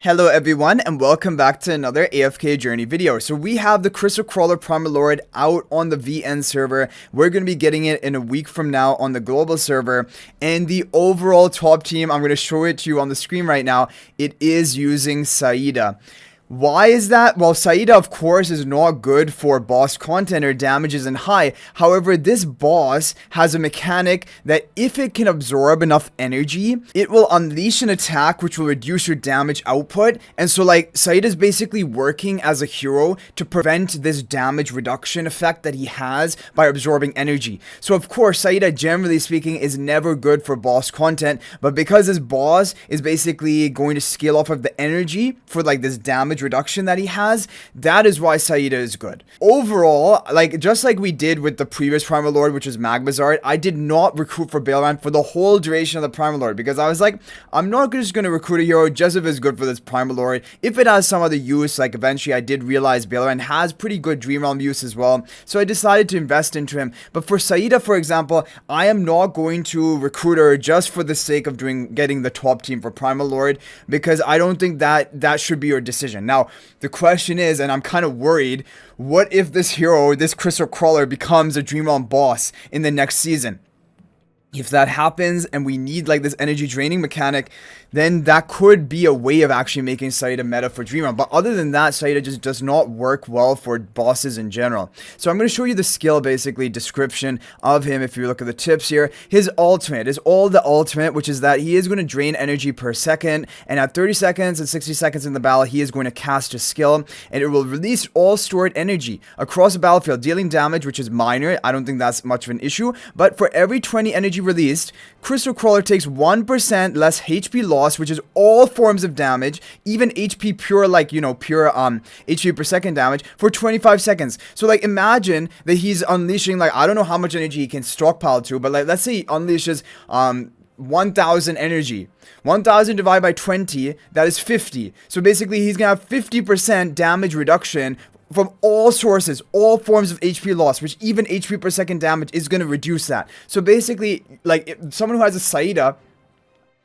Hello everyone and welcome back to another AFK journey video. So we have the Crystal Crawler Primal Lord out on the VN server. We're going to be getting it in a week from now on the global server. And the overall top team, I'm going to show it to you on the screen right now. It is using No-Saida. Why is that? Well, No-Saida, of course, is not good for boss content or damage isn't high. However, this boss has a mechanic that if it can absorb enough energy, it will unleash an attack which will reduce your damage output. And so, like, No-Saida is basically working as a hero to prevent this damage reduction effect that he has by absorbing energy. So, of course, No-Saida, generally speaking, is never good for boss content. But because this boss is basically going to scale off of the energy for, like, this damage reduction that he has, that is why No-Saida is good. Overall, like just like we did with the previous Primal Lord, which was Magbazard, I did not recruit for Bailran for the whole duration of the Primal Lord because I was like, I'm not just going to recruit a hero just if it's good for this Primal Lord. If it has some other use, like eventually I did realize Bailran has pretty good Dream Realm use as well, so I decided to invest into him. But for No-Saida, for example, I am not going to recruit her just for the sake of getting the top team for Primal Lord because I don't think that should be your decision. Now, the question is, and I'm kind of worried, what if this hero, this Crystal Crawler, becomes a Dream Realm boss in the next season? If that happens and we need like this energy draining mechanic, then that could be a way of actually making No-Saida meta for Dream Realm. But other than that, No-Saida just does not work well for bosses in general. So I'm going to show you the skill, basically, description of him. If you look at the tips here, his ultimate is all the ultimate, which is that he is going to drain energy per second. And at 30 seconds and 60 seconds in the battle, he is going to cast a skill. And it will release all stored energy across the battlefield, dealing damage, which is minor. I don't think that's much of an issue. But for every 20 energy released, Crystal Crawler takes 1% less HP loss, which is all forms of damage, even HP pure, like, you know, pure HP per second damage for 25 seconds. So like imagine that he's unleashing, like, I don't know how much energy he can stockpile to, but like let's say he unleashes 1000 energy. 1000 divided by 20, that is 50. So basically he's gonna have 50% damage reduction from all sources, all forms of HP loss, which even HP per second damage is going to reduce that. So basically, like, if someone who has a No-Saida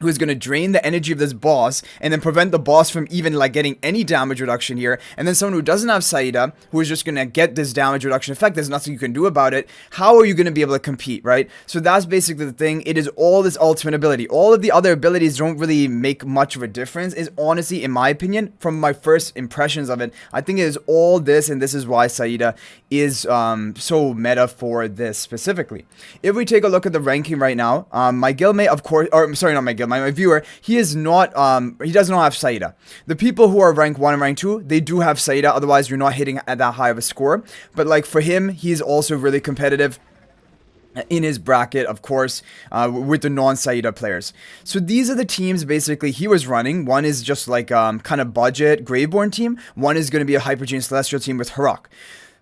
who is going to drain the energy of this boss and then prevent the boss from even like getting any damage reduction here, and then someone who doesn't have No-Saida who is just going to get this damage reduction effect, there's nothing you can do about it. How are you going to be able to compete, right? So that's basically the thing. It is all this ultimate ability. All of the other abilities don't really make much of a difference, is honestly, in my opinion, from my first impressions of it, I think it is all this, and this is why No-Saida is so meta for this specifically. If we take a look at the ranking right now, my guildmate, of course, or sorry, not my guildmate, my viewer, he is not, he does not have No-Saida. The people who are rank 1 and rank 2, they do have No-Saida, otherwise you're not hitting at that high of a score. But like for him, he's also really competitive in his bracket, of course, with the non-No-Saida players. So these are the teams basically he was running. One is just like kind of budget Graveborn team. One is going to be a Hypergene Celestial team with Harak.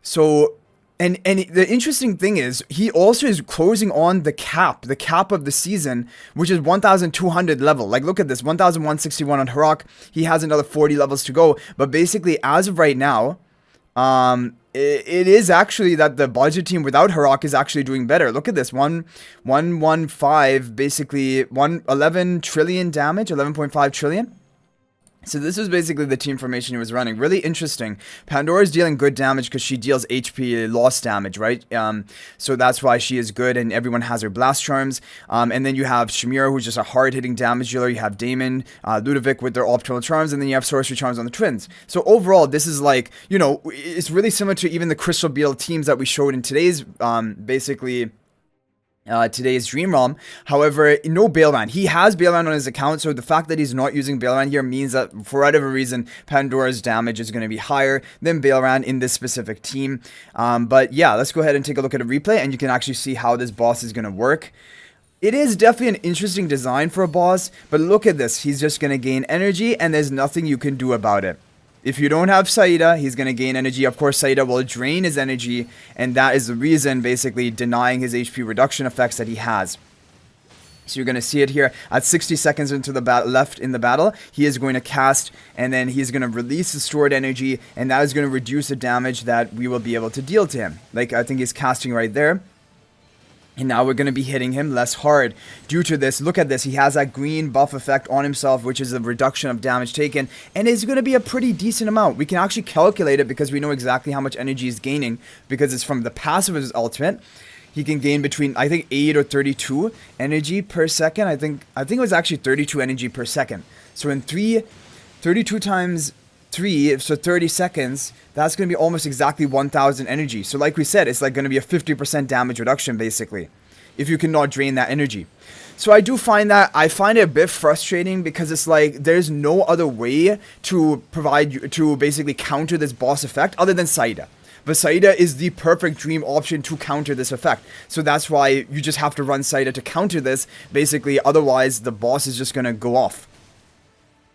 So And the interesting thing is, he also is closing on the cap of the season, which is 1,200 level. Like, look at this, 1,161 on Harak. He has another 40 levels to go. But basically, as of right now, it is actually that the budget team without Harak is actually doing better. Look at this, 115, basically 11 trillion damage, 11.5 trillion. So this was basically the team formation he was running. Really interesting. Pandora is dealing good damage because she deals HP loss damage, right? So that's why she is good, and everyone has her blast charms. And then you have Shamira, who's just a hard-hitting damage dealer. You have Damon, Ludovic with their optimal charms, and then you have sorcery charms on the twins. So overall, this is like, you know, it's really similar to even the Crystal Beetle teams that we showed in today's, basically, today's Dream Realm. However, no Bailran. He has Bailran on his account, so the fact that he's not using Bailran here means that for whatever reason, Pandora's damage is going to be higher than Bailran in this specific team. But yeah, let's go ahead and take a look at a replay, and you can actually see how this boss is going to work. It is definitely an interesting design for a boss, but look at this. He's just going to gain energy, and there's nothing you can do about it. If you don't have No-Saida, he's going to gain energy. Of course, No-Saida will drain his energy, and that is the reason, basically, denying his HP reduction effects that he has. So you're going to see it here at 60 seconds into the left in the battle. He is going to cast, and then he's going to release the stored energy, and that is going to reduce the damage that we will be able to deal to him. Like, I think he's casting right there. And now we're going to be hitting him less hard due to this. Look at this. He has that green buff effect on himself, which is a reduction of damage taken. And it's going to be a pretty decent amount. We can actually calculate it because we know exactly how much energy he's gaining because it's from the passive of his ultimate. He can gain between, I think, 8 or 32 energy per second. I think it was actually 32 energy per second. So in 32 times 3, so 30 seconds, that's going to be almost exactly 1,000 energy. So like we said, it's like going to be a 50% damage reduction, basically, if you cannot drain that energy. So I do find that, I find it a bit frustrating because it's like, there's no other way to to basically counter this boss effect other than Saida. But Saida is the perfect dream option to counter this effect. So that's why you just have to run Saida to counter this, basically, otherwise the boss is just going to go off.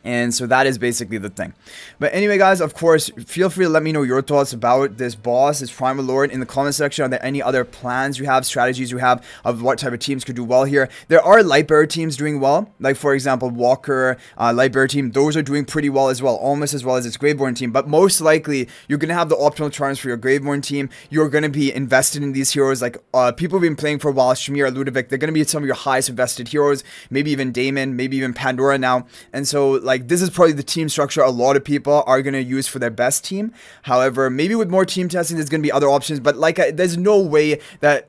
And so that is basically the thing. But anyway, guys, of course, feel free to let me know your thoughts about this boss, this Primal Lord, in the comment section. Are there any other plans you have, strategies you have of what type of teams could do well here? There are Lightbearer teams doing well. Like, for example, Walker, Lightbearer team. Those are doing pretty well as well. Almost as well as its Graveborn team. But most likely, you're going to have the optimal charms for your Graveborn team. You're going to be invested in these heroes. Like, people who've been playing for a while, Shamir, Ludovic, they're going to be some of your highest invested heroes. Maybe even Damon, maybe even Pandora now. And so, like, this is probably the team structure a lot of people are going to use for their best team. However, maybe with more team testing, there's going to be other options. But like, there's no way that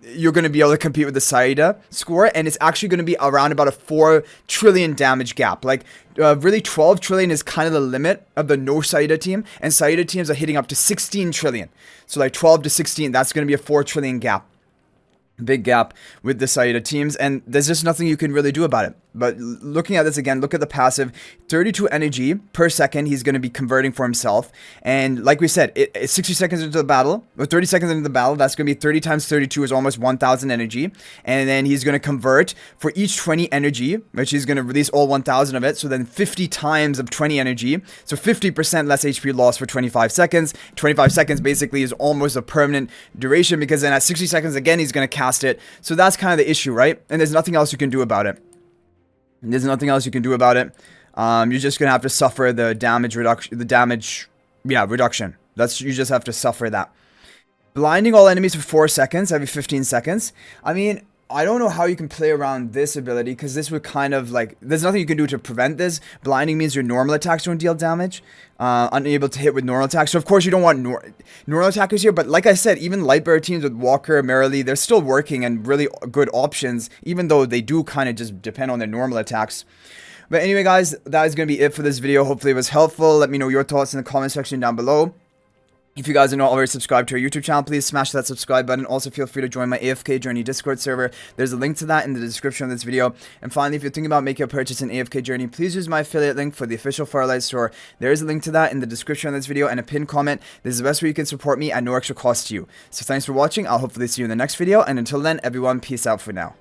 you're going to be able to compete with the Saida score. And it's actually going to be around about a 4 trillion damage gap. Like, really 12 trillion is kind of the limit of the No-Saida team. And Saida teams are hitting up to 16 trillion. So like 12 to 16, that's going to be a 4 trillion gap. Big gap with the Saida teams, and there's just nothing you can really do about it. But looking at this again, look at the passive, 32 energy per second he's going to be converting for himself. And like we said, it's 60 seconds into the battle, or 30 seconds into the battle, that's going to be 30 times 32 is almost 1,000 energy. And then he's going to convert for each 20 energy, which he's going to release all 1,000 of it. So then 50 times of 20 energy, so 50% less HP loss for 25 seconds. 25 seconds basically is almost a permanent duration, because then at 60 seconds again, he's going to cast it. So that's kind of the issue, right? And there's nothing else you can do about it. You're just gonna have to suffer the damage reduction. Reduction. You just have to suffer that. Blinding all enemies for 4 seconds every 15 seconds. I mean, I don't know how you can play around this ability, because this would kind of like, there's nothing you can do to prevent this. Blinding means your normal attacks don't deal damage. Unable to hit with normal attacks. So of course you don't want normal attackers here, but like I said, even Lightbearer teams with Walker, Merrily, they're still working and really good options, even though they do kind of just depend on their normal attacks. But anyway, guys, that is going to be it for this video. Hopefully it was helpful. Let me know your thoughts in the comment section down below. If you guys are not already subscribed to our YouTube channel, please smash that subscribe button. Also, feel free to join my AFK Journey Discord server. There's a link to that in the description of this video. And finally, if you're thinking about making a purchase in AFK Journey, please use my affiliate link for the official Firelight store. There is a link to that in the description of this video and a pinned comment. This is the best way you can support me at no extra cost to you. So thanks for watching. I'll hopefully see you in the next video. And until then, everyone, peace out for now.